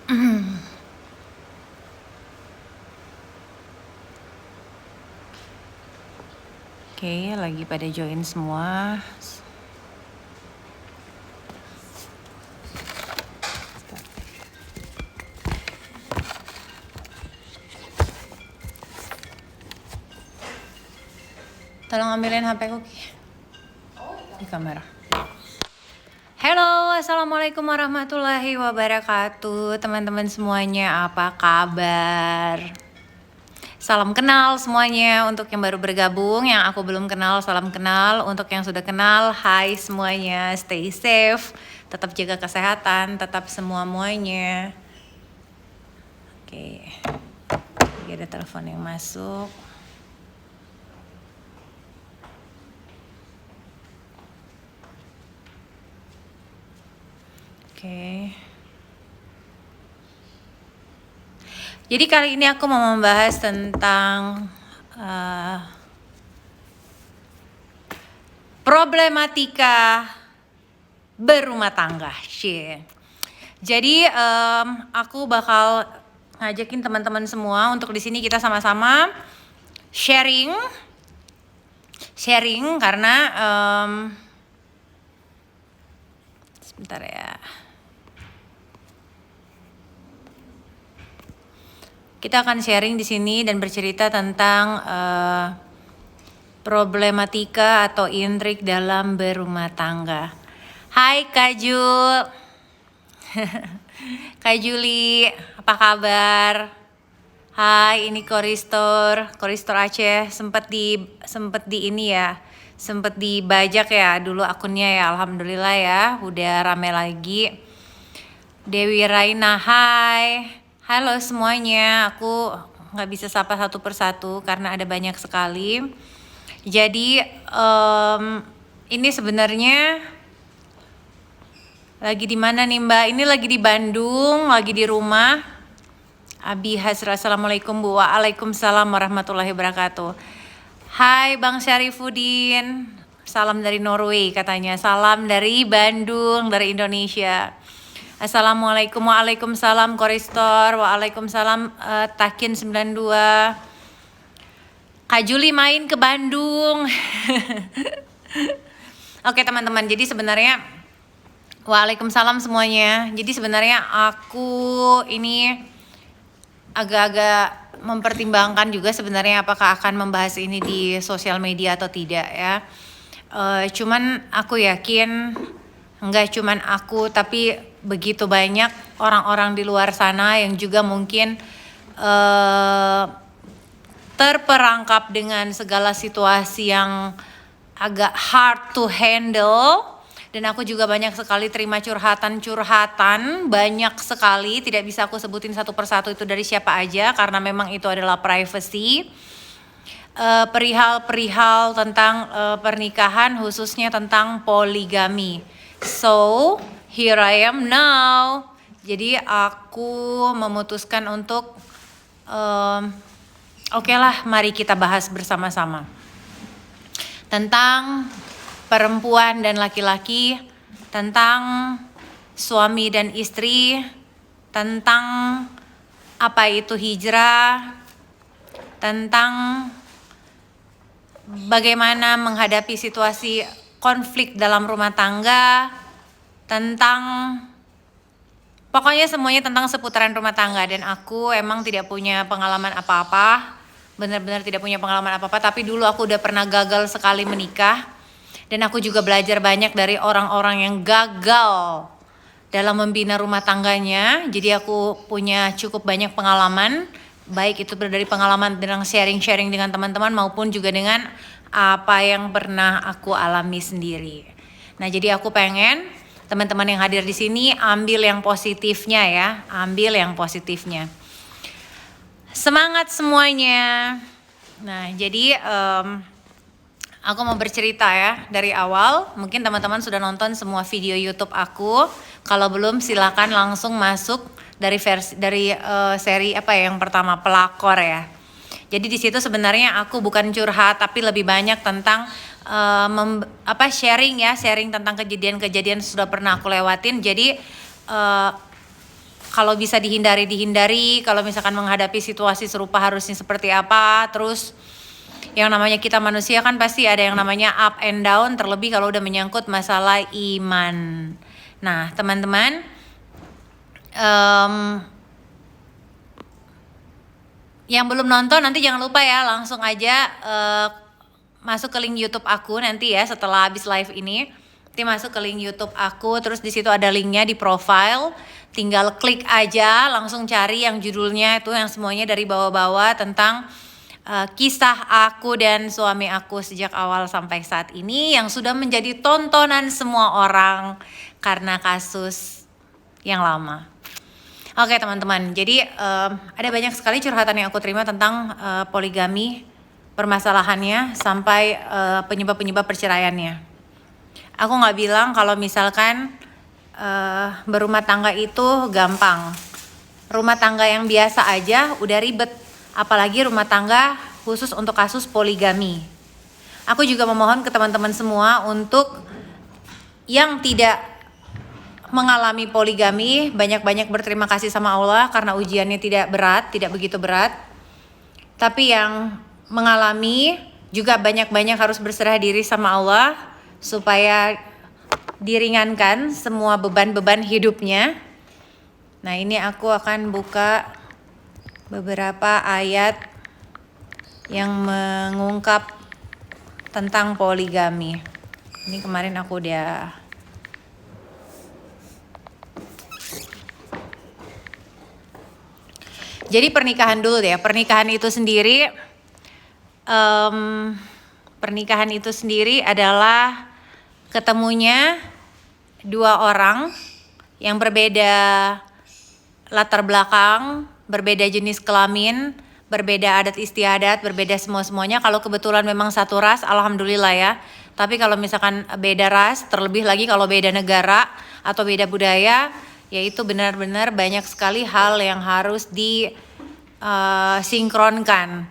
Oke, lagi pada join semua. Tolong ambilin HP ku di kamera. Halo, assalamualaikum warahmatullahi wabarakatuh, teman-teman semuanya, apa kabar? Salam kenal semuanya untuk yang baru bergabung, yang aku belum kenal, salam kenal. Untuk yang sudah kenal, hai semuanya, stay safe, tetap jaga kesehatan, tetap semuanya. Oke, lagi ada telepon yang masuk. Oke. Jadi kali ini aku mau membahas tentang problematika berumah tangga. Jadi aku bakal ngajakin teman-teman semua untuk di sini kita sama-sama sharing karena sebentar ya. Kita akan sharing di sini dan bercerita tentang problematika atau intrik dalam berumah tangga. Hai Kak Jul. Kak Juli, apa kabar? Hai, ini Koristor Aceh. Sempet dibajak ya dulu akunnya ya. Alhamdulillah ya, udah rame lagi. Dewi Raina, hai. Halo semuanya, aku nggak bisa sapa satu persatu karena ada banyak sekali. Jadi ini sebenarnya lagi di mana nih Mbak? Ini lagi di Bandung, lagi di rumah. Abi Hasra, assalamualaikum Bu. Waalaikumsalam warahmatullahi wabarakatuh. Hai Bang Syarifuddin, salam dari Norway katanya. Salam dari Bandung, dari Indonesia. Assalamualaikum, waalaikumsalam Koristor, waalaikumsalam Takin 92. Kak Juli main ke Bandung. Oke teman-teman, jadi sebenarnya waalaikumsalam semuanya. Jadi sebenarnya aku ini agak-agak mempertimbangkan juga sebenarnya apakah akan membahas ini di sosial media atau tidak ya. Cuman aku yakin enggak cuman aku tapi begitu banyak orang-orang di luar sana yang juga mungkin terperangkap dengan segala situasi yang agak hard to handle. Dan aku juga banyak sekali terima curhatan, banyak sekali, tidak bisa aku sebutin satu persatu itu dari siapa aja karena memang itu adalah privacy. Perihal tentang pernikahan, khususnya tentang poligami. So, here I am now. Jadi aku memutuskan untuk oke lah, mari kita bahas bersama-sama tentang perempuan dan laki-laki, tentang suami dan istri, tentang apa itu hijrah, tentang bagaimana menghadapi situasi konflik dalam rumah tangga, tentang pokoknya semuanya tentang seputaran rumah tangga. Dan aku emang tidak punya pengalaman apa-apa, benar-benar tidak punya pengalaman apa-apa, tapi dulu aku udah pernah gagal sekali menikah. Dan aku juga belajar banyak dari orang-orang yang gagal dalam membina rumah tangganya. Jadi aku punya cukup banyak pengalaman, baik itu dari pengalaman dengan sharing dengan teman-teman maupun juga dengan apa yang pernah aku alami sendiri. Nah, jadi aku pengen teman-teman yang hadir di sini ambil yang positifnya ya, ambil yang positifnya. Semangat semuanya. Nah, jadi aku mau bercerita ya dari awal. Mungkin teman-teman sudah nonton semua video YouTube aku. Kalau belum silakan langsung masuk dari seri apa ya yang pertama, pelakor ya. Jadi di situ sebenarnya aku bukan curhat tapi lebih banyak tentang sharing tentang kejadian-kejadian sudah pernah aku lewatin. Jadi kalau bisa dihindari, kalau misalkan menghadapi situasi serupa harusnya seperti apa. Terus yang namanya kita manusia kan pasti ada yang namanya up and down, terlebih kalau udah menyangkut masalah iman. Nah teman-teman, yang belum nonton nanti jangan lupa ya, langsung aja masuk ke link YouTube aku nanti ya setelah habis live ini. Nanti masuk ke link YouTube aku, terus di situ ada linknya di profile. Tinggal klik aja, langsung cari yang judulnya itu yang semuanya dari bawah-bawah tentang kisah aku dan suami aku sejak awal sampai saat ini yang sudah menjadi tontonan semua orang karena kasus yang lama. Oke teman-teman, jadi ada banyak sekali curhatan yang aku terima tentang poligami, permasalahannya sampai penyebab-penyebab perceraiannya. Aku nggak bilang kalau misalkan berumah tangga itu gampang. Rumah tangga yang biasa aja udah ribet, apalagi rumah tangga khusus untuk kasus poligami. Aku juga memohon ke teman-teman semua untuk yang tidak mengalami poligami, banyak-banyak berterima kasih sama Allah karena ujiannya tidak berat, tidak begitu berat. Tapi yang mengalami juga banyak-banyak harus berserah diri sama Allah supaya diringankan semua beban-beban hidupnya. Nah ini aku akan buka beberapa ayat yang mengungkap tentang poligami. Ini kemarin aku udah jadi pernikahan dulu deh. Pernikahan itu sendiri adalah ketemunya dua orang yang berbeda latar belakang, berbeda jenis kelamin, berbeda adat istiadat, berbeda semuanya. Kalau kebetulan memang satu ras, alhamdulillah ya. Tapi kalau misalkan beda ras, terlebih lagi kalau beda negara atau beda budaya, yaitu benar-benar banyak sekali hal yang harus disinkronkan.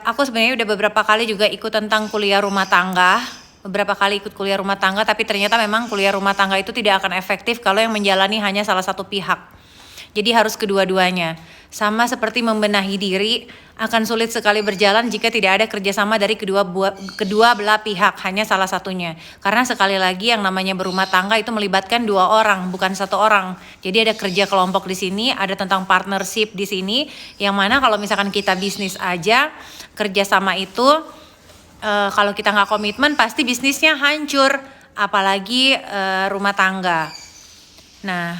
Aku sebenarnya udah beberapa kali juga ikut tentang kuliah rumah tangga. Beberapa kali ikut kuliah rumah tangga, tapi ternyata memang kuliah rumah tangga itu tidak akan efektif kalau yang menjalani hanya salah satu pihak. Jadi harus kedua-duanya. Sama seperti membenahi diri, akan sulit sekali berjalan jika tidak ada kerjasama dari kedua belah pihak, hanya salah satunya. Karena sekali lagi yang namanya berumah tangga itu melibatkan dua orang, bukan satu orang. Jadi ada kerja kelompok di sini, ada tentang partnership di sini, yang mana kalau misalkan kita bisnis aja, kerjasama itu kalau kita nggak komitmen pasti bisnisnya hancur, apalagi rumah tangga. Nah,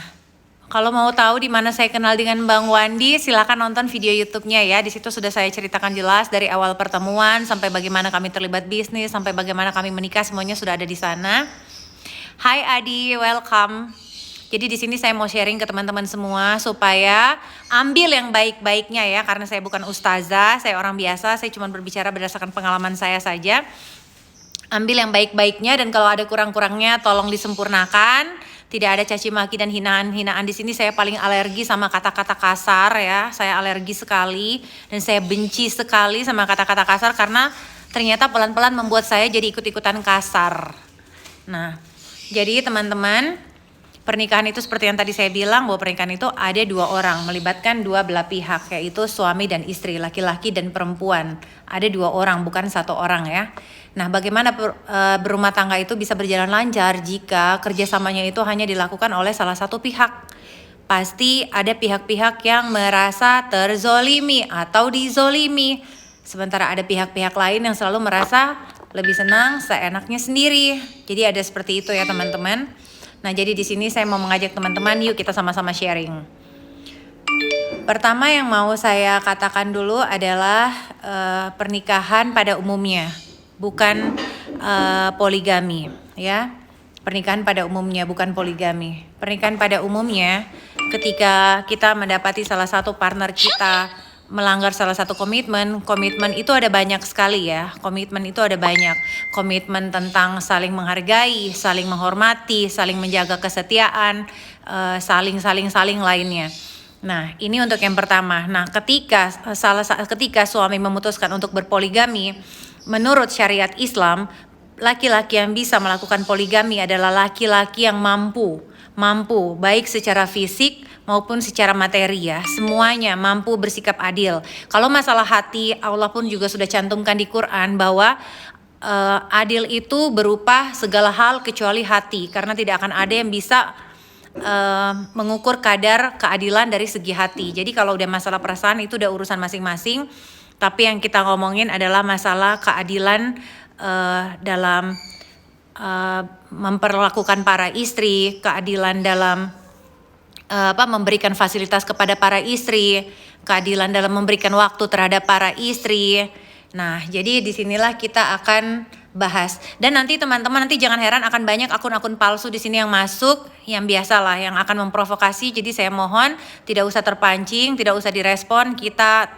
kalau mau tahu di mana saya kenal dengan Bang Wandi, silakan nonton video YouTube-nya ya. Di situ sudah saya ceritakan jelas dari awal pertemuan sampai bagaimana kami terlibat bisnis, sampai bagaimana kami menikah, semuanya sudah ada di sana. Hai Adi, welcome. Jadi di sini saya mau sharing ke teman-teman semua supaya ambil yang baik-baiknya ya, karena saya bukan ustazah, saya orang biasa, saya cuma berbicara berdasarkan pengalaman saya saja. Ambil yang baik-baiknya dan kalau ada kurang-kurangnya tolong disempurnakan. Tidak ada caci maki dan hinaan-hinaan di sini. Saya paling alergi sama kata-kata kasar ya. Saya alergi sekali dan saya benci sekali sama kata-kata kasar karena ternyata pelan-pelan membuat saya jadi ikut-ikutan kasar. Nah, jadi teman-teman, pernikahan itu seperti yang tadi saya bilang bahwa pernikahan itu ada dua orang, melibatkan dua belah pihak, yaitu suami dan istri, laki-laki dan perempuan. Ada dua orang, bukan satu orang ya. Nah, bagaimana berumah tangga itu bisa berjalan lancar jika kerjasamanya itu hanya dilakukan oleh salah satu pihak? Pasti ada pihak-pihak yang merasa terzolimi atau dizolimi. Sementara ada pihak-pihak lain yang selalu merasa lebih senang seenaknya sendiri. Jadi ada seperti itu ya teman-teman. Nah, jadi di sini saya mau mengajak teman-teman, yuk kita sama-sama sharing. Pertama yang mau saya katakan dulu adalah pernikahan pada umumnya, bukan poligami, ya. Pernikahan pada umumnya, bukan poligami. Pernikahan pada umumnya, ketika kita mendapati salah satu partner kita melanggar salah satu komitmen itu ada banyak sekali ya. Komitmen itu ada banyak. Komitmen tentang saling menghargai, saling menghormati, saling menjaga kesetiaan, saling lainnya. Nah, ini untuk yang pertama. Nah, ketika suami memutuskan untuk berpoligami, menurut syariat Islam, laki-laki yang bisa melakukan poligami adalah laki-laki yang mampu baik secara fisik maupun secara materi ya, semuanya mampu bersikap adil. Kalau masalah hati, Allah pun juga sudah cantumkan di Quran bahwa adil itu berupa segala hal kecuali hati, karena tidak akan ada yang bisa mengukur kadar keadilan dari segi hati. Jadi kalau udah masalah perasaan itu udah urusan masing-masing, tapi yang kita ngomongin adalah masalah keadilan dalam memperlakukan para istri, keadilan dalam memberikan fasilitas kepada para istri, keadilan dalam memberikan waktu terhadap para istri. Nah, jadi disinilah kita akan bahas. Dan nanti teman-teman jangan heran akan banyak akun-akun palsu di sini yang masuk, yang biasalah yang akan memprovokasi. Jadi saya mohon tidak usah terpancing, tidak usah direspon. Kita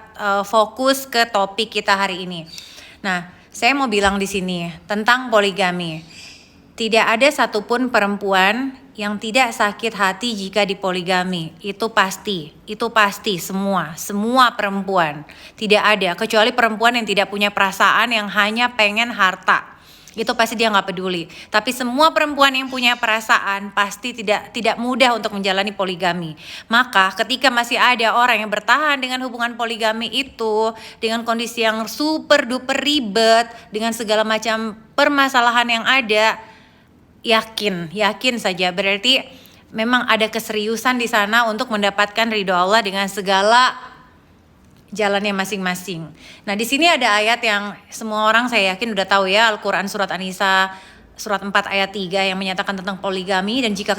fokus ke topik kita hari ini. Nah, saya mau bilang di sini tentang poligami. Tidak ada satupun perempuan yang tidak sakit hati jika dipoligami. Itu pasti semua perempuan. Tidak ada, kecuali perempuan yang tidak punya perasaan, yang hanya pengen harta. Itu pasti dia nggak peduli. Tapi semua perempuan yang punya perasaan pasti tidak mudah untuk menjalani poligami. Maka ketika masih ada orang yang bertahan dengan hubungan poligami itu, dengan kondisi yang super duper ribet, dengan segala macam permasalahan yang ada, yakin saja berarti memang ada keseriusan di sana untuk mendapatkan ridho Allah dengan segala jalannya masing-masing. Nah, di sini ada ayat yang semua orang saya yakin udah tahu ya, Al-Qur'an surat An-Nisa surat 4 ayat 3 yang menyatakan tentang poligami. Dan jika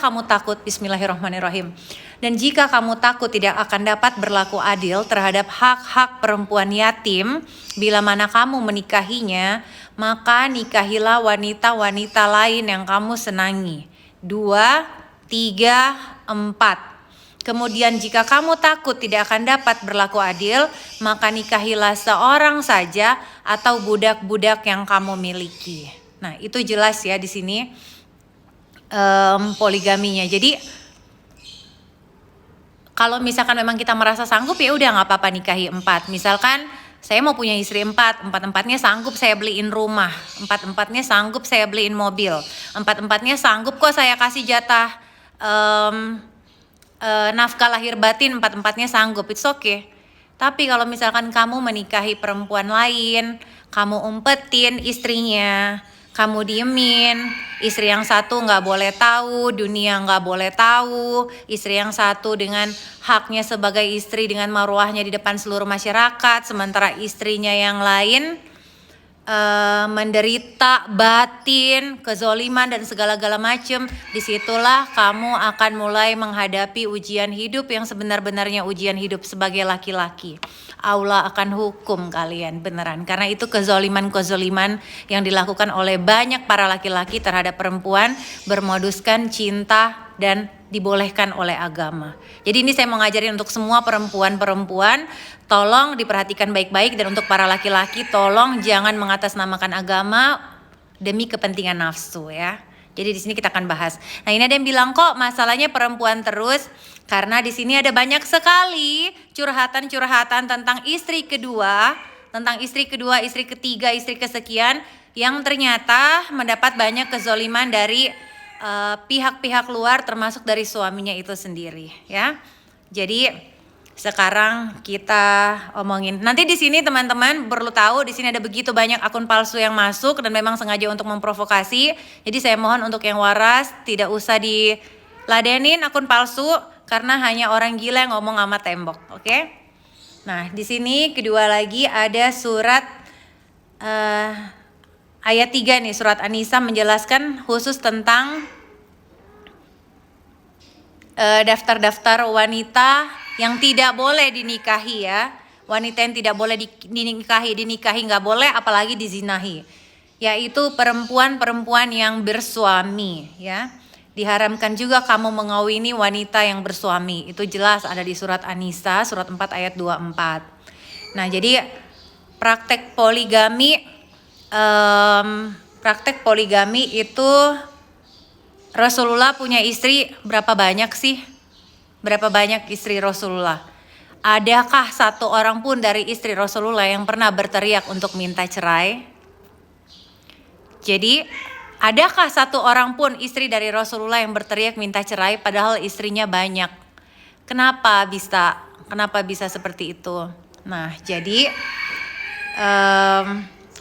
kamu takut, bismillahirrahmanirrahim. Dan jika kamu takut tidak akan dapat berlaku adil terhadap hak-hak perempuan yatim bila mana kamu menikahinya, maka nikahilah wanita-wanita lain yang kamu senangi. 2, 3, 4. Kemudian jika kamu takut tidak akan dapat berlaku adil, maka nikahilah seorang saja atau budak-budak yang kamu miliki. Nah, itu jelas ya di sini poligaminya. Jadi kalau misalkan memang kita merasa sanggup, ya udah nggak apa-apa nikahi 4. Misalkan saya mau punya istri 4, 4-4-nya sanggup saya beliin rumah, 4-4-nya sanggup saya beliin mobil, 4-4-nya sanggup kok saya kasih jatah nafkah lahir batin, 4-4-nya sanggup, it's okay. Tapi kalau misalkan kamu menikahi perempuan lain, kamu umpetin istrinya, kamu diemin, istri yang satu nggak boleh tahu, dunia nggak boleh tahu, istri yang satu dengan haknya sebagai istri, dengan marwahnya di depan seluruh masyarakat, sementara istrinya yang lain menderita batin, kezoliman dan segala-gala macam. Disitulah kamu akan mulai menghadapi ujian hidup yang sebenar-benarnya ujian hidup sebagai laki-laki. Allah akan hukum kalian beneran, karena itu kezoliman yang dilakukan oleh banyak para laki-laki terhadap perempuan bermoduskan cinta dan dibolehkan oleh agama. Jadi ini saya mau ngajarin untuk semua perempuan, tolong diperhatikan baik-baik, dan untuk para laki-laki tolong jangan mengatasnamakan agama demi kepentingan nafsu ya. Jadi di sini kita akan bahas. Nah, ini ada yang bilang kok masalahnya perempuan terus, karena di sini ada banyak sekali curhatan-curhatan tentang istri kedua, istri ketiga, istri kesekian yang ternyata mendapat banyak kezoliman dari pihak-pihak luar, termasuk dari suaminya itu sendiri ya. Jadi sekarang kita omongin. Nanti di sini teman-teman perlu tahu, di sini ada begitu banyak akun palsu yang masuk dan memang sengaja untuk memprovokasi. Jadi saya mohon untuk yang waras tidak usah diladenin akun palsu, karena hanya orang gila yang ngomong sama tembok, oke? Nah, di sini kedua lagi ada surat ayat 3 nih, surat An-Nisa menjelaskan khusus tentang daftar-daftar wanita yang tidak boleh dinikahi ya. Wanita yang tidak boleh dinikahi nggak boleh, apalagi dizinahi. Yaitu perempuan-perempuan yang bersuami ya. Diharamkan juga kamu mengawini wanita yang bersuami. Itu jelas ada di surat An-Nisa surat 4 ayat 24. Nah, jadi praktek poligami itu Rasulullah punya istri berapa banyak sih? Berapa banyak istri Rasulullah? Adakah satu orang pun dari istri Rasulullah yang pernah berteriak untuk minta cerai? Jadi Adakah satu orang pun istri dari Rasulullah yang berteriak minta cerai padahal istrinya banyak? Kenapa bisa seperti itu? Nah, jadi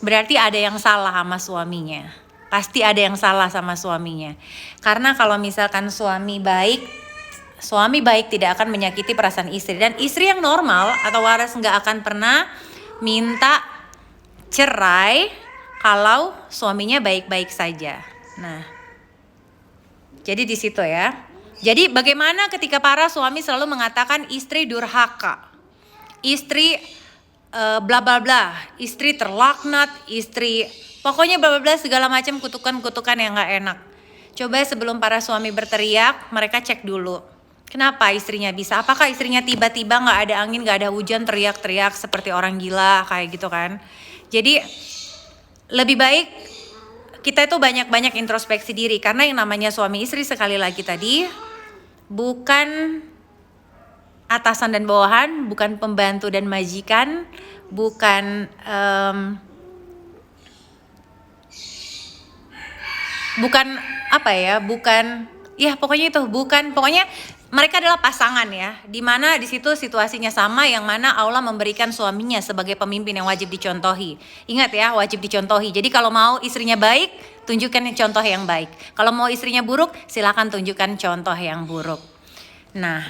berarti ada yang salah sama suaminya. Pasti ada yang salah sama suaminya. Karena kalau misalkan suami baik tidak akan menyakiti perasaan istri. Dan istri yang normal atau waras nggak akan pernah minta cerai kalau suaminya baik-baik saja. Nah, jadi di situ ya. Jadi bagaimana ketika para suami selalu mengatakan istri durhaka, istri bla bla bla, istri terlaknat, istri pokoknya bla bla bla segala macam kutukan-kutukan yang nggak enak. Coba sebelum para suami berteriak, mereka cek dulu. Kenapa istrinya bisa? Apakah istrinya tiba-tiba nggak ada angin, nggak ada hujan, teriak-teriak seperti orang gila kayak gitu kan? Jadi lebih baik kita itu banyak-banyak introspeksi diri, karena yang namanya suami istri sekali lagi tadi bukan atasan dan bawahan, bukan pembantu dan majikan, bukan pokoknya mereka adalah pasangan ya, dimana di situ situasinya sama, yang mana Allah memberikan suaminya sebagai pemimpin yang wajib dicontohi. Ingat ya, wajib dicontohi. Jadi kalau mau istrinya baik, tunjukkan contoh yang baik. Kalau mau istrinya buruk, silakan tunjukkan contoh yang buruk. Nah,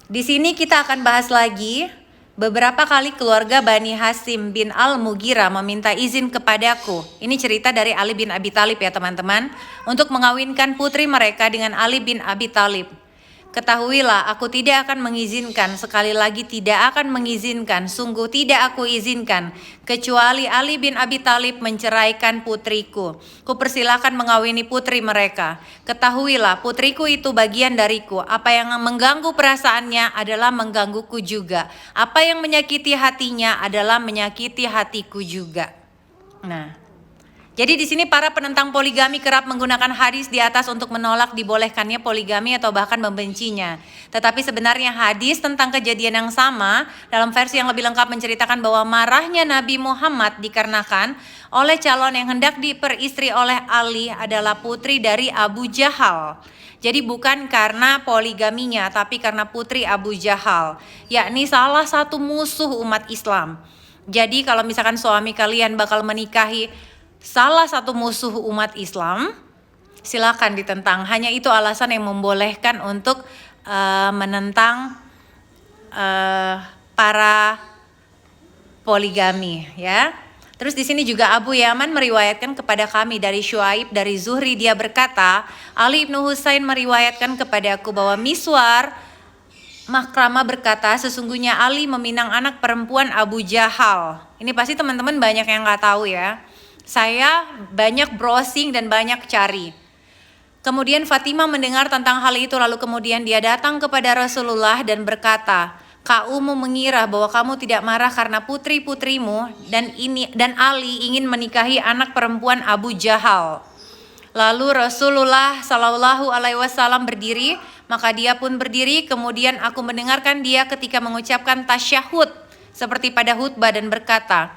di sini kita akan bahas lagi. Beberapa kali keluarga Bani Hasim bin Al-Mughirah meminta izin kepadaku. Ini cerita dari Ali bin Abi Thalib ya teman-teman, untuk mengawinkan putri mereka dengan Ali bin Abi Thalib. Ketahuilah, aku tidak akan mengizinkan, sekali lagi tidak akan mengizinkan, sungguh tidak aku izinkan, kecuali Ali bin Abi Thalib menceraikan putriku. Kupersilakan mengawini putri mereka. Ketahuilah, putriku itu bagian dariku. Apa yang mengganggu perasaannya adalah menggangguku juga. Apa yang menyakiti hatinya adalah menyakiti hatiku juga. Nah, jadi di sini para penentang poligami kerap menggunakan hadis di atas untuk menolak dibolehkannya poligami atau bahkan membencinya. Tetapi sebenarnya hadis tentang kejadian yang sama dalam versi yang lebih lengkap menceritakan bahwa marahnya Nabi Muhammad dikarenakan oleh calon yang hendak diperistri oleh Ali adalah putri dari Abu Jahal. Jadi bukan karena poligaminya, tapi karena putri Abu Jahal, yakni salah satu musuh umat Islam. Jadi kalau misalkan suami kalian bakal menikahi salah satu musuh umat Islam, silakan ditentang. Hanya itu alasan yang membolehkan untuk menentang para poligami ya. Terus di sini juga Abu Yaman meriwayatkan kepada kami dari Syuaib dari Zuhri, dia berkata, Ali ibnu Husain meriwayatkan kepadaku bahwa Miswar Makrama berkata, sesungguhnya Ali meminang anak perempuan Abu Jahal. Ini pasti teman-teman banyak yang nggak tahu ya. Saya banyak browsing dan banyak cari. Kemudian Fatimah mendengar tentang hal itu, lalu kemudian dia datang kepada Rasulullah dan berkata, kaumu mengira bahwa kamu tidak marah karena putri-putrimu dan Ali ingin menikahi anak perempuan Abu Jahal. Lalu Rasulullah Shallallahu Alaihi Wasallam berdiri, maka dia pun berdiri. Kemudian aku mendengarkan dia ketika mengucapkan tasyahud seperti pada khutbah dan berkata,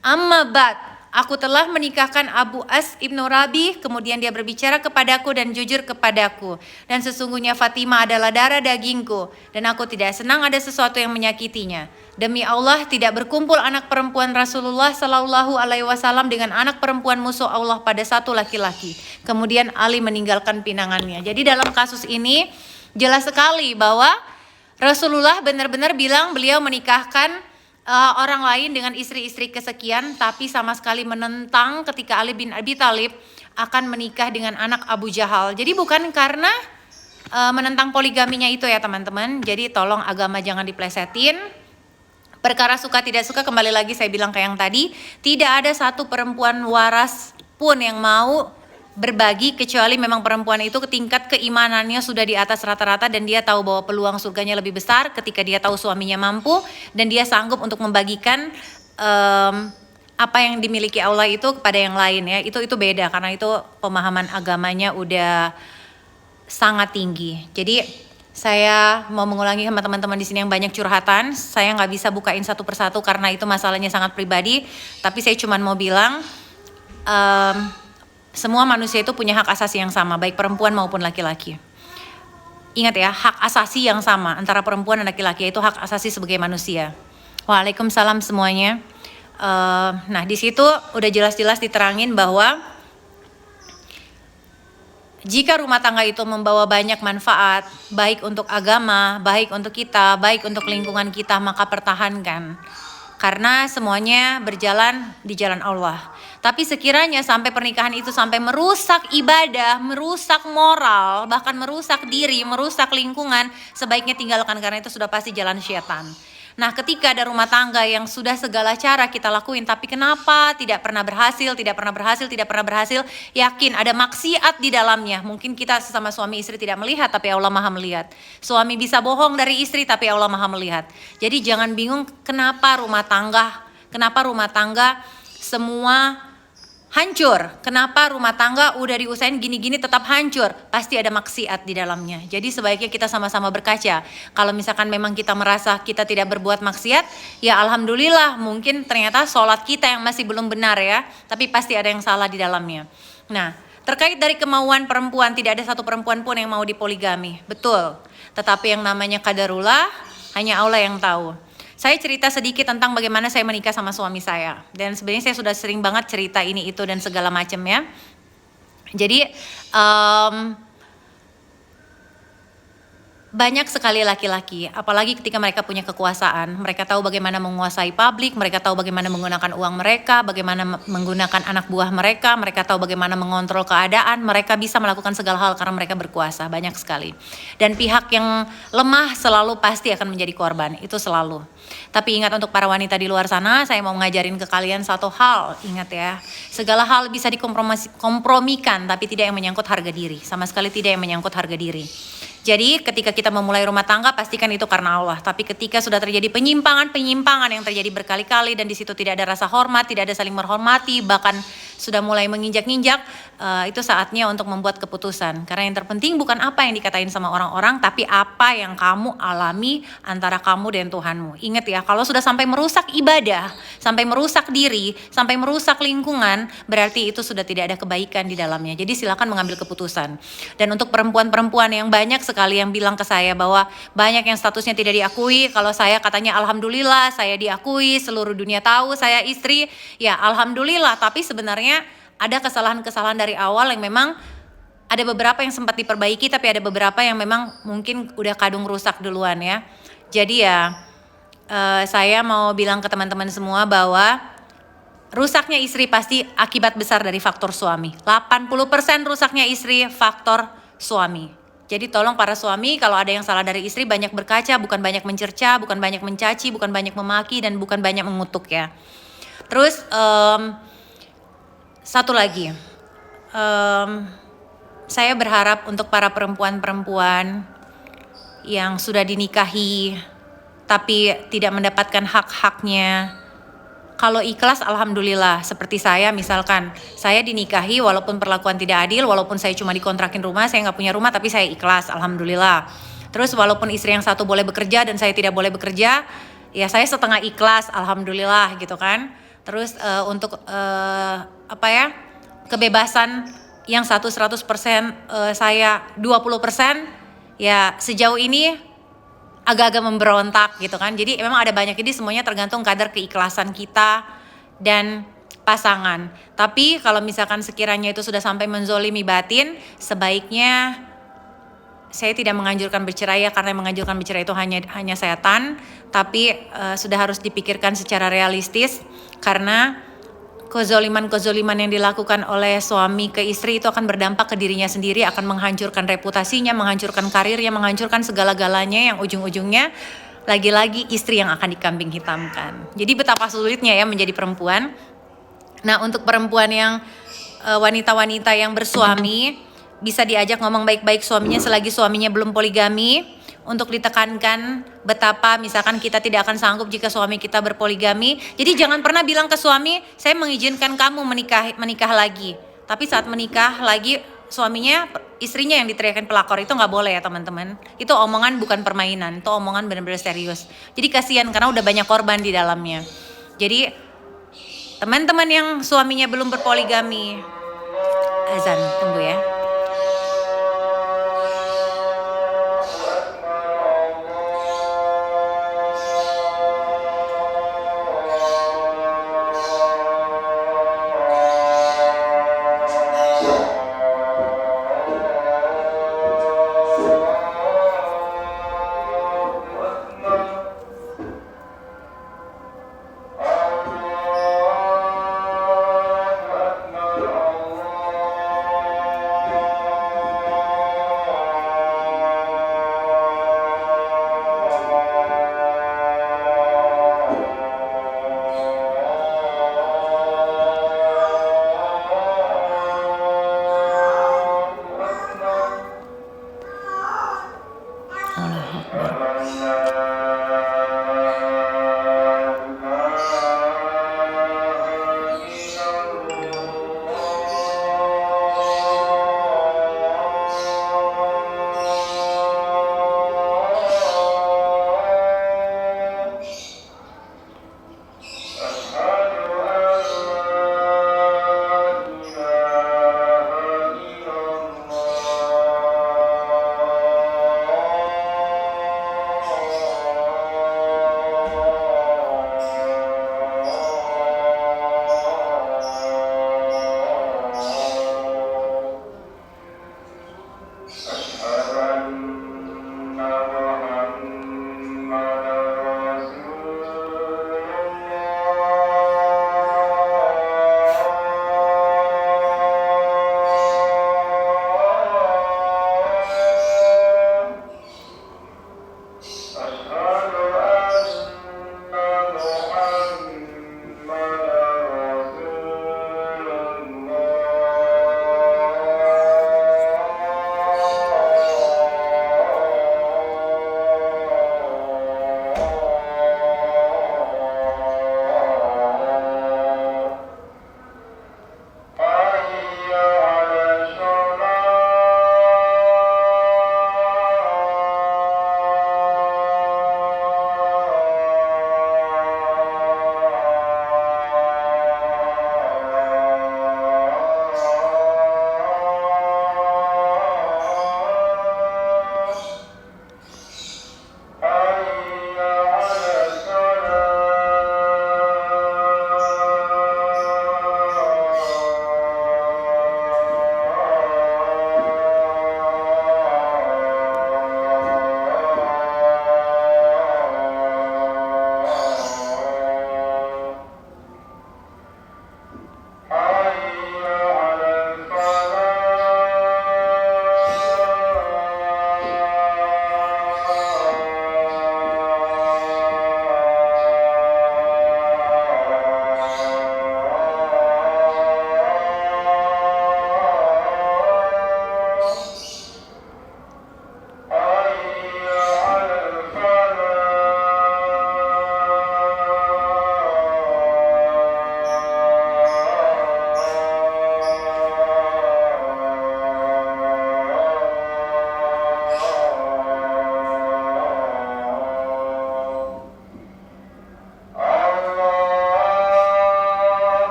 amma ba'd, aku telah menikahkan Abu As ibnu Rabi. Kemudian dia berbicara kepadaku dan jujur kepadaku, dan sesungguhnya Fatimah adalah darah dagingku, dan aku tidak senang ada sesuatu yang menyakitinya. Demi Allah, tidak berkumpul anak perempuan Rasulullah Shallallahu Alaihi Wasallam dengan anak perempuan musuh Allah pada satu laki-laki. Kemudian Ali meninggalkan pinangannya. Jadi dalam kasus ini jelas sekali bahwa Rasulullah benar-benar bilang beliau menikahkan orang lain dengan istri-istri kesekian, tapi sama sekali menentang ketika Ali bin Abi Thalib akan menikah dengan anak Abu Jahal. Jadi bukan karena menentang poligaminya itu ya teman-teman. Jadi tolong agama jangan diplesetin. Perkara suka tidak suka, kembali lagi saya bilang kayak yang tadi, tidak ada satu perempuan waras pun yang mau berbagi kecuali memang perempuan itu tingkat keimanannya sudah di atas rata-rata dan dia tahu bahwa peluang surganya lebih besar ketika dia tahu suaminya mampu dan dia sanggup untuk membagikan apa yang dimiliki Allah itu kepada yang lain ya. Itu beda karena itu pemahaman agamanya udah sangat tinggi. Jadi saya mau mengulangi sama teman-teman di sini yang banyak curhatan, saya nggak bisa bukain satu persatu karena itu masalahnya sangat pribadi, tapi saya cuma mau bilang semua manusia itu punya hak asasi yang sama, baik perempuan maupun laki-laki. Ingat ya, hak asasi yang sama antara perempuan dan laki-laki, itu hak asasi sebagai manusia. Waalaikumsalam semuanya. Nah di situ udah jelas-jelas diterangin bahwa jika rumah tangga itu membawa banyak manfaat, baik untuk agama, baik untuk kita, baik untuk lingkungan kita, maka pertahankan. Karena semuanya berjalan di jalan Allah. Tapi sekiranya sampai pernikahan itu sampai merusak ibadah, merusak moral, bahkan merusak diri, merusak lingkungan, sebaiknya tinggalkan karena itu sudah pasti jalan syaitan. Nah ketika ada rumah tangga yang sudah segala cara kita lakuin tapi kenapa tidak pernah berhasil, tidak pernah berhasil, tidak pernah berhasil, yakin ada maksiat di dalamnya. Mungkin kita sesama suami istri tidak melihat tapi Allah Maha melihat. Suami bisa bohong dari istri tapi Allah Maha melihat. Jadi jangan bingung kenapa rumah tangga semua hancur. Kenapa rumah tangga udah diusahain gini-gini tetap hancur? Pasti ada maksiat di dalamnya. Jadi sebaiknya kita sama-sama berkaca. Kalau misalkan memang kita merasa kita tidak berbuat maksiat, ya alhamdulillah, mungkin ternyata sholat kita yang masih belum benar ya, tapi pasti ada yang salah di dalamnya. Nah, terkait dari kemauan perempuan, tidak ada satu perempuan pun yang mau dipoligami. Betul. Tetapi yang namanya qadarullah hanya Allah yang tahu. Saya cerita sedikit tentang bagaimana saya menikah sama suami saya. Dan sebenarnya saya sudah sering banget cerita ini itu dan segala macam ya. Jadi banyak sekali laki-laki, apalagi ketika mereka punya kekuasaan, mereka tahu bagaimana menguasai publik, mereka tahu bagaimana menggunakan uang mereka, bagaimana menggunakan anak buah mereka tahu bagaimana mengontrol keadaan, mereka bisa melakukan segala hal karena mereka berkuasa, banyak sekali. Dan pihak yang lemah selalu pasti akan menjadi korban, itu selalu. Tapi ingat untuk para wanita di luar sana, saya mau ngajarin ke kalian satu hal, ingat ya, segala hal bisa dikompromikan, tapi tidak yang menyangkut harga diri, sama sekali tidak yang menyangkut harga diri. Jadi ketika kita memulai rumah tangga pastikan itu karena Allah. Tapi ketika sudah terjadi penyimpangan yang terjadi berkali-kali dan di situ tidak ada rasa hormat, tidak ada saling menghormati, bahkan sudah mulai menginjak-injak, itu saatnya untuk membuat keputusan. Karena yang terpenting bukan apa yang dikatain sama orang-orang, tapi apa yang kamu alami antara kamu dan Tuhanmu. Ingat ya, kalau sudah sampai merusak ibadah, sampai merusak diri, sampai merusak lingkungan, berarti itu sudah tidak ada kebaikan di dalamnya. Jadi silakan mengambil keputusan. Dan untuk perempuan-perempuan yang banyak sekali yang bilang ke saya bahwa banyak yang statusnya tidak diakui, kalau saya katanya alhamdulillah saya diakui, seluruh dunia tahu saya istri, ya alhamdulillah, tapi sebenarnya ada kesalahan-kesalahan dari awal yang memang ada beberapa yang sempat diperbaiki, tapi ada beberapa yang memang mungkin udah kadung rusak duluan ya. Jadi ya saya mau bilang ke teman-teman semua bahwa rusaknya istri pasti akibat besar dari faktor suami. 80% rusaknya istri faktor suami. Jadi tolong para suami, kalau ada yang salah dari istri, banyak berkaca, bukan banyak mencerca, bukan banyak mencaci, bukan banyak memaki, dan bukan banyak mengutuk ya. Terus satu lagi, saya berharap untuk para perempuan-perempuan yang sudah dinikahi tapi tidak mendapatkan hak-haknya, kalau ikhlas alhamdulillah. Seperti saya misalkan, saya dinikahi walaupun perlakuan tidak adil, walaupun saya cuma dikontrakin rumah, saya nggak punya rumah, tapi saya ikhlas alhamdulillah. Terus walaupun istri yang satu boleh bekerja dan saya tidak boleh bekerja, ya saya setengah ikhlas alhamdulillah gitu kan. Terus untuk kebebasan yang satu 100%, saya 20%, ya sejauh ini agak-agak memberontak gitu kan. Jadi memang ada banyak, jadi semuanya tergantung kadar keikhlasan kita dan pasangan. Tapi kalau misalkan sekiranya itu sudah sampai menzolimi batin, sebaiknya saya tidak menganjurkan bercerai ya, karena yang menganjurkan bercerai itu hanya setan. Tapi sudah harus dipikirkan secara realistis, karena kezoliman yang dilakukan oleh suami ke istri itu akan berdampak ke dirinya sendiri, akan menghancurkan reputasinya, menghancurkan karirnya, menghancurkan segala-galanya, yang ujung-ujungnya lagi-lagi istri yang akan dikambing hitamkan. Jadi betapa sulitnya ya menjadi perempuan. Nah untuk perempuan yang wanita-wanita yang bersuami, bisa diajak ngomong baik-baik suaminya selagi suaminya belum poligami, untuk ditekankan betapa misalkan kita tidak akan sanggup jika suami kita berpoligami. Jadi jangan pernah bilang ke suami, saya mengizinkan kamu menikah lagi. Tapi saat menikah lagi suaminya, istrinya yang diteriakin pelakor, itu nggak boleh ya teman-teman. Itu omongan bukan permainan, itu omongan benar-benar serius. Jadi kasihan karena udah banyak korban di dalamnya. Jadi teman-teman yang suaminya belum berpoligami, Azan, tunggu ya.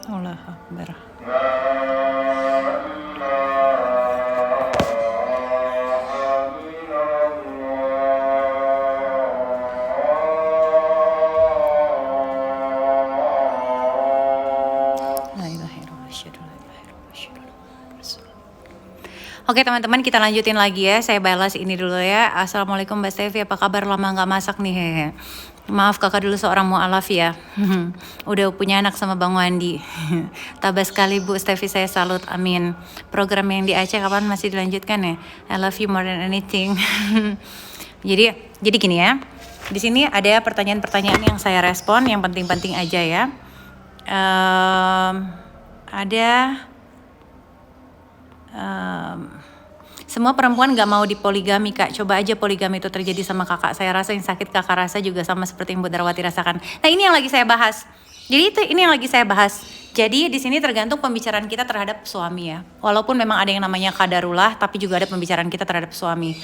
Allahu Akbar. Oke teman-teman, kita lanjutin lagi ya. Saya balas ini dulu ya. Assalamualaikum Mbak Stevi, apa kabar? Lama nggak masak nih. Hehe. Maaf kakak dulu seorang mu'alaf ya. Udah punya anak sama Bang Wandi. Tabah sekali Bu Stevi, saya salut, amin. Program yang di Aceh kapan masih dilanjutkan ya? I love you more than anything. jadi gini ya. Di sini ada pertanyaan-pertanyaan yang saya respon, yang penting-penting aja ya. Semua perempuan gak mau dipoligami kak. Coba aja poligami itu terjadi sama kakak. Saya rasa yang sakit kakak rasa juga sama seperti yang Bu Darawati rasakan. Nah ini yang lagi saya bahas. Jadi ini yang lagi saya bahas. Jadi di sini tergantung pembicaraan kita terhadap suami ya. Walaupun memang ada yang namanya qadarullah, tapi juga ada pembicaraan kita terhadap suami.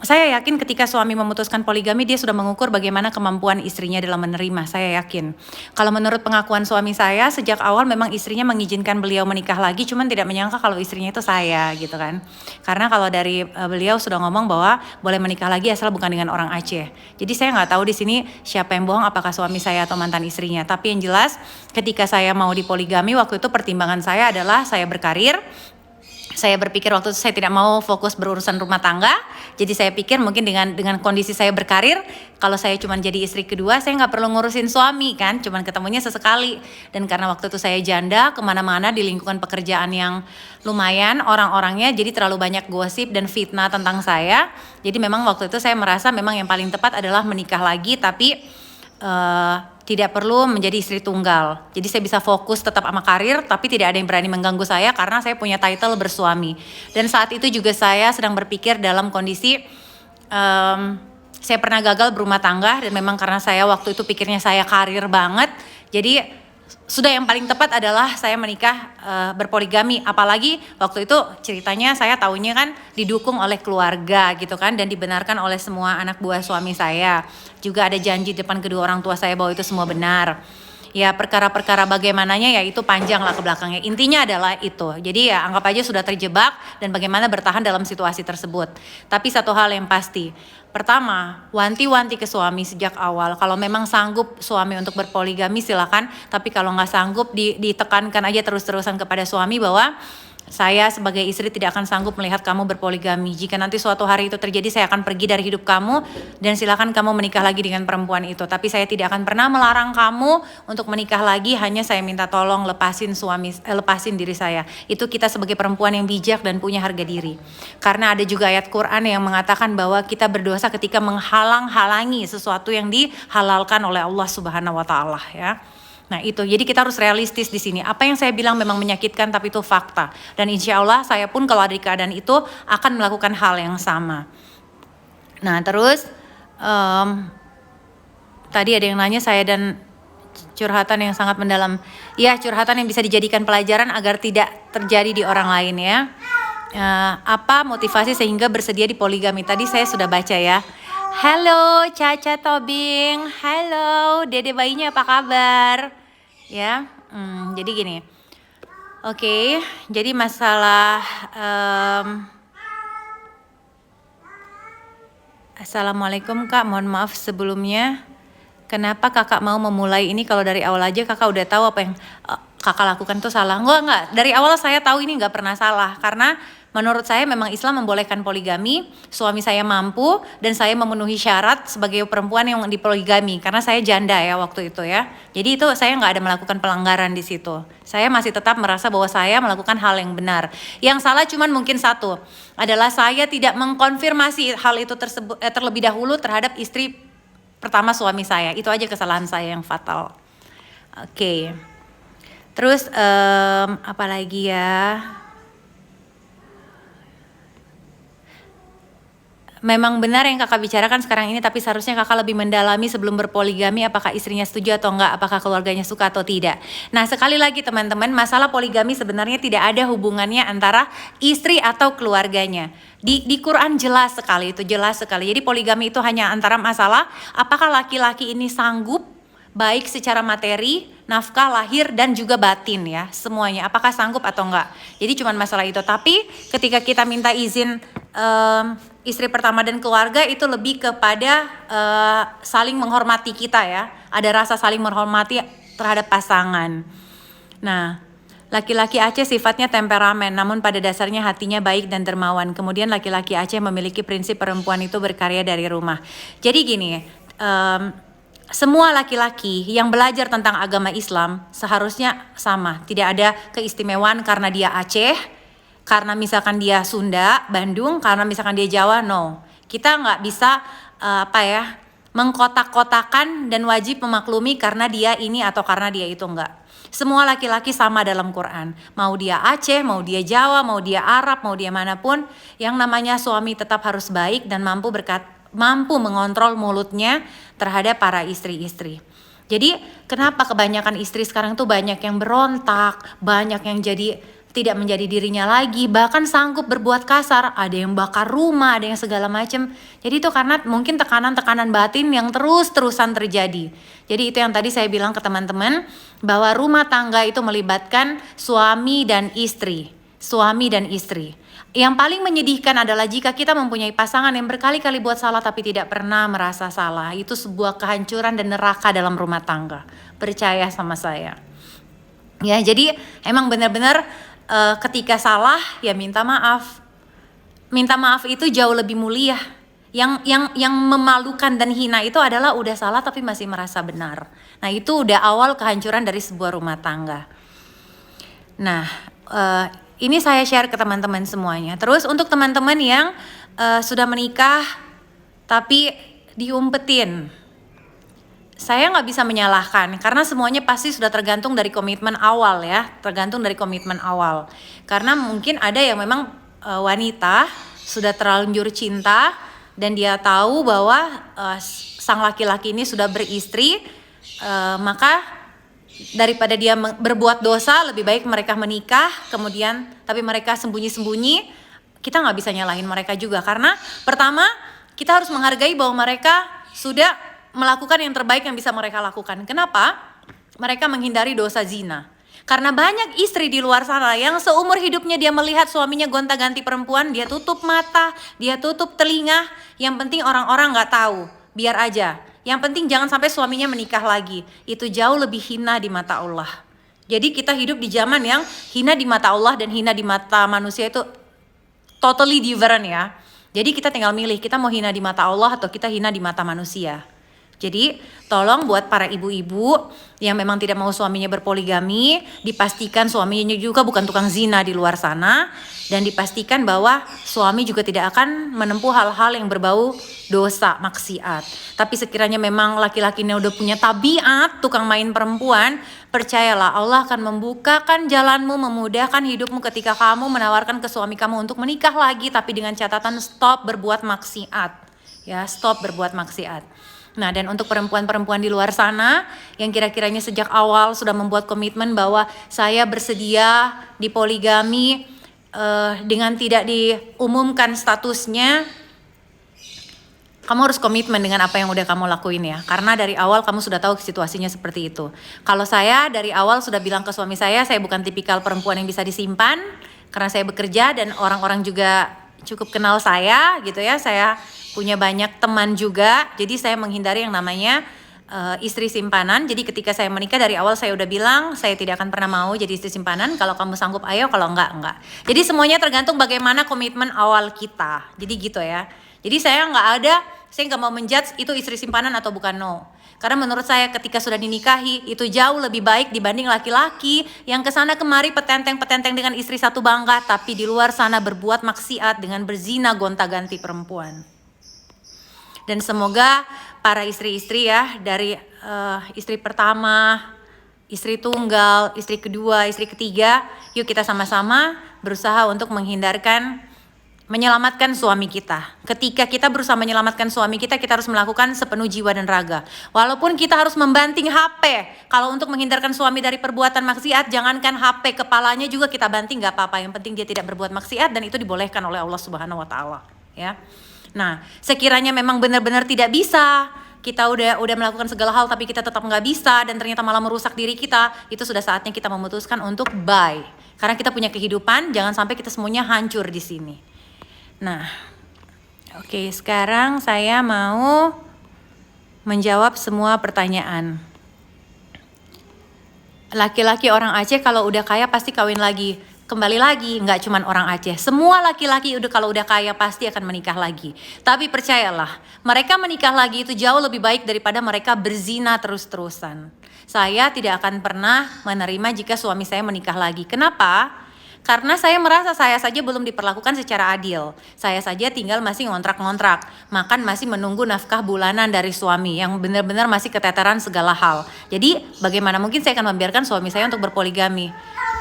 Saya yakin ketika suami memutuskan poligami, dia sudah mengukur bagaimana kemampuan istrinya dalam menerima. Saya yakin. Kalau menurut pengakuan suami saya, sejak awal memang istrinya mengizinkan beliau menikah lagi, cuman tidak menyangka kalau istrinya itu saya gitu kan. Karena kalau dari beliau sudah ngomong bahwa boleh menikah lagi asal bukan dengan orang Aceh. Jadi saya nggak tahu di sini siapa yang bohong, apakah suami saya atau mantan istrinya. Tapi yang jelas, ketika saya mau dipoligami, waktu itu pertimbangan saya adalah saya berkarir. Saya berpikir waktu itu saya tidak mau fokus berurusan rumah tangga, jadi saya pikir mungkin dengan kondisi saya berkarir, kalau saya cuma jadi istri kedua, saya nggak perlu ngurusin suami kan, cuman ketemunya sesekali. Dan karena waktu itu saya janda, kemana-mana di lingkungan pekerjaan yang lumayan orang-orangnya, jadi terlalu banyak gosip dan fitnah tentang saya. Jadi memang waktu itu saya merasa memang yang paling tepat adalah menikah lagi, tapi tidak perlu menjadi istri tunggal. Jadi saya bisa fokus tetap sama karir, tapi tidak ada yang berani mengganggu saya karena saya punya title bersuami. Dan saat itu juga saya sedang berpikir dalam kondisi saya pernah gagal berumah tangga, dan memang karena saya waktu itu pikirnya saya karir banget, jadi sudah yang paling tepat adalah saya menikah berpoligami. Apalagi waktu itu ceritanya saya tahunya kan didukung oleh keluarga gitu kan, dan dibenarkan oleh semua anak buah suami saya. Juga ada janji depan kedua orang tua saya bahwa itu semua benar. Ya perkara-perkara bagaimananya ya itu panjang lah ke belakangnya. Intinya adalah itu. Jadi ya anggap aja sudah terjebak dan bagaimana bertahan dalam situasi tersebut. Tapi satu hal yang pasti, pertama, wanti-wanti ke suami sejak awal. Kalau memang sanggup suami untuk berpoligami silakan. Tapi kalau nggak sanggup ditekankan aja terus-terusan kepada suami bahwa saya sebagai istri tidak akan sanggup melihat kamu berpoligami. Jika nanti suatu hari itu terjadi, saya akan pergi dari hidup kamu dan silakan kamu menikah lagi dengan perempuan itu. Tapi saya tidak akan pernah melarang kamu untuk menikah lagi, hanya saya minta tolong lepasin diri saya. Itu kita sebagai perempuan yang bijak dan punya harga diri. Karena ada juga ayat Quran yang mengatakan bahwa kita berdosa ketika menghalang-halangi sesuatu yang dihalalkan oleh Allah Subhanahu wa taala ya. Nah itu, jadi kita harus realistis di sini. Apa yang saya bilang memang menyakitkan, tapi itu fakta. Dan insya Allah saya pun kalau ada di keadaan itu akan melakukan hal yang sama. Nah terus, tadi ada yang nanya saya dan curhatan yang sangat mendalam. Ya curhatan yang bisa dijadikan pelajaran agar tidak terjadi di orang lain ya. Apa motivasi sehingga bersedia di poligami? Tadi saya sudah baca ya. Halo Caca Tobing, halo Dede bayinya apa kabar? Ya, jadi gini. Oke, jadi masalah Assalamualaikum Kak, mohon maaf sebelumnya. Kenapa kakak mau memulai ini kalau dari awal aja kakak udah tahu apa yang kakak lakukan itu salah? Enggak. Dari awal saya tahu ini nggak pernah salah. Karena menurut saya memang Islam membolehkan poligami. Suami saya mampu dan saya memenuhi syarat sebagai perempuan yang dipoligami. Karena saya janda ya waktu itu ya. Jadi itu saya nggak ada melakukan pelanggaran di situ. Saya masih tetap merasa bahwa saya melakukan hal yang benar. Yang salah cuman mungkin satu. Adalah saya tidak mengkonfirmasi hal itu terlebih dahulu terhadap istri pertama suami saya. Itu aja kesalahan saya yang fatal. Oke. Terus apa lagi ya? Memang benar yang kakak bicarakan sekarang ini, tapi seharusnya kakak lebih mendalami sebelum berpoligami apakah istrinya setuju atau enggak, apakah keluarganya suka atau tidak. Nah sekali lagi teman-teman, masalah poligami sebenarnya tidak ada hubungannya antara istri atau keluarganya. Di Quran jelas sekali, itu jelas sekali. Jadi poligami itu hanya antara masalah apakah laki-laki ini sanggup baik secara materi, nafkah, lahir, dan juga batin ya, semuanya. Apakah sanggup atau enggak. Jadi cuman masalah itu. Tapi ketika kita minta izin istri pertama dan keluarga itu lebih kepada saling menghormati kita ya. Ada rasa saling menghormati terhadap pasangan. Nah, laki-laki Aceh sifatnya temperamen, namun pada dasarnya hatinya baik dan dermawan. Kemudian laki-laki Aceh memiliki prinsip perempuan itu berkarya dari rumah. Jadi gini, semua laki-laki yang belajar tentang agama Islam seharusnya sama. Tidak ada keistimewaan karena dia Aceh, karena misalkan dia Sunda, Bandung, karena misalkan dia Jawa, no. Kita nggak bisa mengkotak-kotakan dan wajib memaklumi karena dia ini atau karena dia itu, enggak. Semua laki-laki sama dalam Quran. Mau dia Aceh, mau dia Jawa, mau dia Arab, mau dia manapun, yang namanya suami tetap harus baik dan mampu mengontrol mulutnya terhadap para istri-istri. Jadi kenapa kebanyakan istri sekarang tuh banyak yang berontak, banyak yang jadi tidak menjadi dirinya lagi, bahkan sanggup berbuat kasar, ada yang bakar rumah, ada yang segala macam. Jadi itu karena mungkin tekanan-tekanan batin yang terus-terusan terjadi. Jadi itu yang tadi saya bilang ke teman-teman, bahwa rumah tangga itu melibatkan suami dan istri. Suami dan istri. Yang paling menyedihkan adalah jika kita mempunyai pasangan yang berkali-kali buat salah tapi tidak pernah merasa salah. Itu sebuah kehancuran dan neraka dalam rumah tangga. Percaya sama saya. Ya, jadi emang benar-benar ketika salah ya minta maaf. Minta maaf itu jauh lebih mulia. Yang memalukan dan hina itu adalah udah salah tapi masih merasa benar. Nah, itu udah awal kehancuran dari sebuah rumah tangga. Nah, ini saya share ke teman-teman semuanya. Terus untuk teman-teman yang sudah menikah tapi diumpetin, saya nggak bisa menyalahkan karena semuanya pasti sudah tergantung dari komitmen awal ya, tergantung dari komitmen awal. Karena mungkin ada yang memang wanita sudah terlanjur cinta dan dia tahu bahwa sang laki-laki ini sudah beristri, maka daripada dia berbuat dosa lebih baik mereka menikah kemudian tapi mereka sembunyi-sembunyi. Kita nggak bisa nyalahin mereka juga karena pertama kita harus menghargai bahwa mereka sudah melakukan yang terbaik yang bisa mereka lakukan. Kenapa? Mereka menghindari dosa zina. Karena banyak istri di luar sana yang seumur hidupnya dia melihat suaminya gonta-ganti perempuan, dia tutup mata, dia tutup telinga. Yang penting orang-orang nggak tahu, biar aja. Yang penting jangan sampai suaminya menikah lagi. Itu jauh lebih hina di mata Allah. Jadi kita hidup di zaman yang hina di mata Allah dan hina di mata manusia itu totally different ya. Jadi kita tinggal milih, kita mau hina di mata Allah atau kita hina di mata manusia. Jadi tolong buat para ibu-ibu yang memang tidak mau suaminya berpoligami, dipastikan suaminya juga bukan tukang zina di luar sana, dan dipastikan bahwa suami juga tidak akan menempuh hal-hal yang berbau dosa, maksiat. Tapi sekiranya memang laki-lakinya udah punya tabiat tukang main perempuan, percayalah Allah akan membukakan jalanmu, memudahkan hidupmu ketika kamu menawarkan ke suami kamu untuk menikah lagi, tapi dengan catatan stop berbuat maksiat. Ya, stop berbuat maksiat. Nah, dan untuk perempuan-perempuan di luar sana yang kira-kiranya sejak awal sudah membuat komitmen bahwa saya bersedia dipoligami dengan tidak diumumkan statusnya, kamu harus komitmen dengan apa yang udah kamu lakuin ya. Karena dari awal kamu sudah tahu situasinya seperti itu. Kalau saya dari awal sudah bilang ke suami saya bukan tipikal perempuan yang bisa disimpan karena saya bekerja dan orang-orang juga cukup kenal saya gitu ya. Saya punya banyak teman juga, jadi saya menghindari yang namanya istri simpanan. Jadi ketika saya menikah dari awal saya udah bilang saya tidak akan pernah mau jadi istri simpanan. Kalau kamu sanggup ayo, kalau enggak. Jadi semuanya tergantung bagaimana komitmen awal kita. Jadi gitu ya. Jadi saya nggak mau menjudge itu istri simpanan atau bukan, no. Karena menurut saya ketika sudah dinikahi itu jauh lebih baik dibanding laki-laki yang kesana kemari petenteng-petenteng dengan istri satu bangga, tapi di luar sana berbuat maksiat dengan berzina gonta-ganti perempuan. Dan semoga para istri-istri ya, dari istri pertama, istri tunggal, istri kedua, istri ketiga, yuk kita sama-sama berusaha untuk menyelamatkan suami kita. Ketika kita berusaha menyelamatkan suami kita, kita harus melakukan sepenuh jiwa dan raga. Walaupun kita harus membanting HP, kalau untuk menghindarkan suami dari perbuatan maksiat, jangankan HP, kepalanya juga kita banting gak apa-apa. Yang penting dia tidak berbuat maksiat dan itu dibolehkan oleh Allah Subhanahu Wa Taala. Ya. Nah, sekiranya memang benar-benar tidak bisa, kita udah melakukan segala hal tapi kita tetap nggak bisa dan ternyata malah merusak diri kita, itu sudah saatnya kita memutuskan untuk bye. Karena kita punya kehidupan, jangan sampai kita semuanya hancur di sini. Nah, oke, sekarang saya mau menjawab semua pertanyaan. Laki-laki orang Aceh kalau udah kaya pasti kawin lagi. Kembali lagi, nggak cuma orang Aceh. Semua laki-laki kalau udah kaya pasti akan menikah lagi. Tapi percayalah, mereka menikah lagi itu jauh lebih baik daripada mereka berzina terus-terusan. Saya tidak akan pernah menerima jika suami saya menikah lagi. Kenapa? Karena saya merasa saya saja belum diperlakukan secara adil. Saya saja tinggal masih ngontrak-ngontrak, makan masih menunggu nafkah bulanan dari suami yang benar-benar masih keteteran segala hal. Jadi bagaimana mungkin saya akan membiarkan suami saya untuk berpoligami?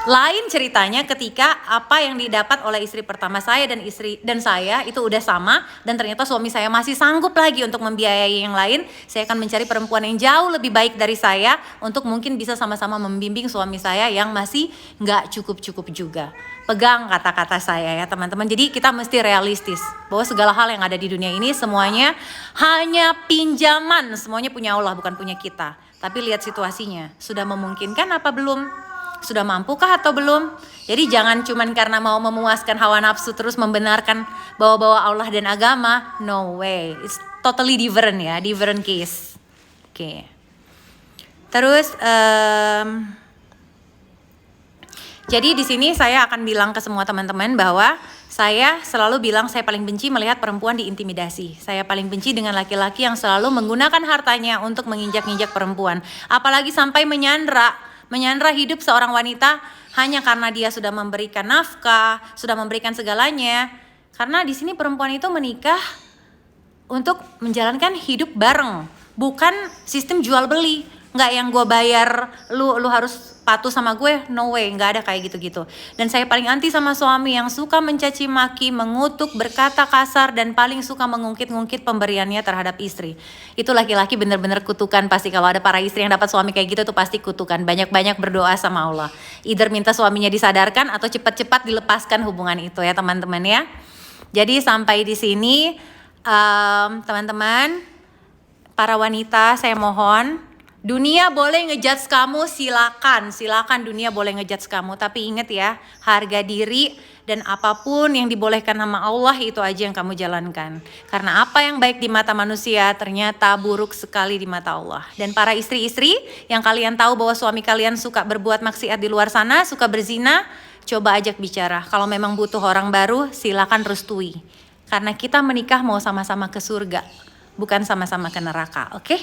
Lain ceritanya ketika apa yang didapat oleh istri pertama saya dan saya itu udah sama, dan ternyata suami saya masih sanggup lagi untuk membiayai yang lain. Saya akan mencari perempuan yang jauh lebih baik dari saya untuk mungkin bisa sama-sama membimbing suami saya yang masih nggak cukup-cukup juga. Pegang kata-kata saya ya teman-teman. Jadi kita mesti realistis bahwa segala hal yang ada di dunia ini semuanya hanya pinjaman, semuanya punya Allah bukan punya kita. Tapi lihat situasinya, sudah memungkinkan apa belum? Sudah mampukah atau belum? Jadi jangan cuman karena mau memuaskan hawa nafsu terus membenarkan bawa-bawa Allah dan agama. No way, it's totally different ya, different case. Oke. Terus jadi di sini saya akan bilang ke semua teman-teman bahwa saya selalu bilang saya paling benci melihat perempuan diintimidasi. Saya paling benci dengan laki-laki yang selalu menggunakan hartanya untuk menginjak-injak perempuan. Apalagi sampai menyandra hidup seorang wanita hanya karena dia sudah memberikan nafkah, sudah memberikan segalanya. Karena di sini perempuan itu menikah untuk menjalankan hidup bareng, bukan sistem jual beli. Nggak yang gue bayar, lu harus patuh sama gue, no way, nggak ada kayak gitu-gitu. Dan saya paling anti sama suami yang suka mencaci maki, mengutuk, berkata kasar, dan paling suka mengungkit-ungkit pemberiannya terhadap istri. Itu laki-laki bener-bener kutukan pasti. Kalau ada para istri yang dapat suami kayak gitu tuh pasti kutukan. Banyak-banyak berdoa sama Allah. Either minta suaminya disadarkan atau cepat-cepat dilepaskan hubungan itu ya teman-teman ya. Jadi sampai di sini teman-teman, para wanita saya mohon, dunia boleh ngejudge kamu, silakan dunia boleh ngejudge kamu, tapi ingat ya, harga diri dan apapun yang dibolehkan sama Allah itu aja yang kamu jalankan. Karena apa yang baik di mata manusia ternyata buruk sekali di mata Allah. Dan para istri-istri yang kalian tahu bahwa suami kalian suka berbuat maksiat di luar sana, suka berzina, coba ajak bicara. Kalau memang butuh orang baru, silakan restui. Karena kita menikah mau sama-sama ke surga, bukan sama-sama ke neraka, oke?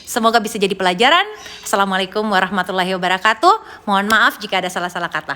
Semoga bisa jadi pelajaran. Assalamualaikum warahmatullahi wabarakatuh. Mohon maaf jika ada salah-salah kata.